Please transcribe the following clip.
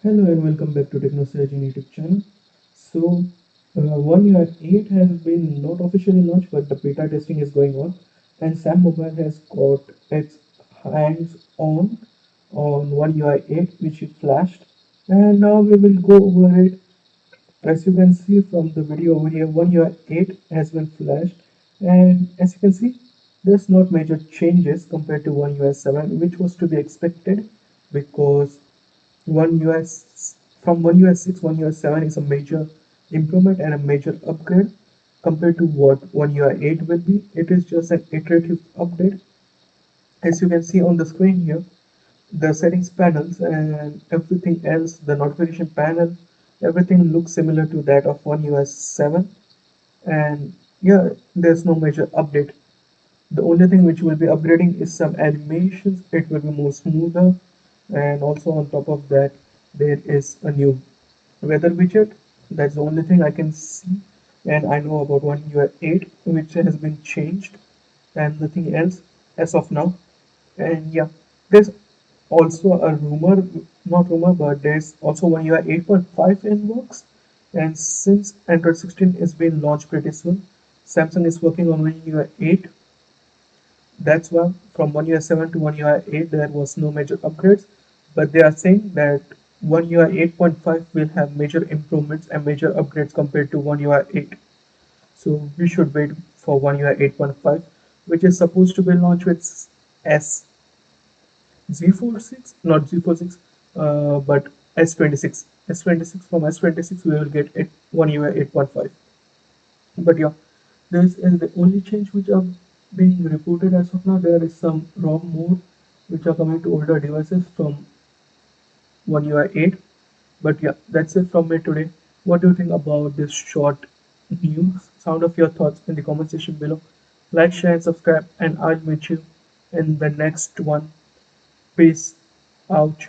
Hello and welcome back to TechnoSurgeon YouTube channel. So, One UI 8 has been not officially launched, but the beta testing is going on, and Sam Mobile has got its hands on One UI 8, which it flashed, and now we will go over it. As you can see from the video over here, One UI 8 has been flashed, and as you can see, there's not major changes compared to One UI 7, which was to be expected because one US from one US 6, one US 7 is a major improvement and a major upgrade compared to what one UI 8 will be. It is just an iterative update. As you can see on the screen here, the settings panels and everything else, the notification panel, everything looks similar to that of one US 7. And yeah, there's no major update. The only thing which will be upgrading is some animations. It will be more smoother, and also on top of that there is a new weather widget. That's the only thing I can see and I know about One UI 8, which has been changed, and nothing else as of now. And yeah, there's also a rumor, not rumor, but there's also One UI 8.5 in works. And since Android 16 is being launched pretty soon, Samsung is working on One UI 8. That's why from One UI 7 to One UI 8 there was no major upgrades, but they are saying that One UI 8.5 will have major improvements and major upgrades compared to One UI 8. So we should wait for One UI 8.5, which is supposed to be launched with S Z46, not Z46, but S26. S26 from S26 we will get it One UI 8.5. But yeah, this is the only change which are being reported as of now. There is some ROM mode which are coming to older devices from One UI 8. But yeah, that's it from me today. What do you think about this short news? Sound of your thoughts in the comment section below. Like, share, and subscribe, and I'll meet you in the next one. Peace out.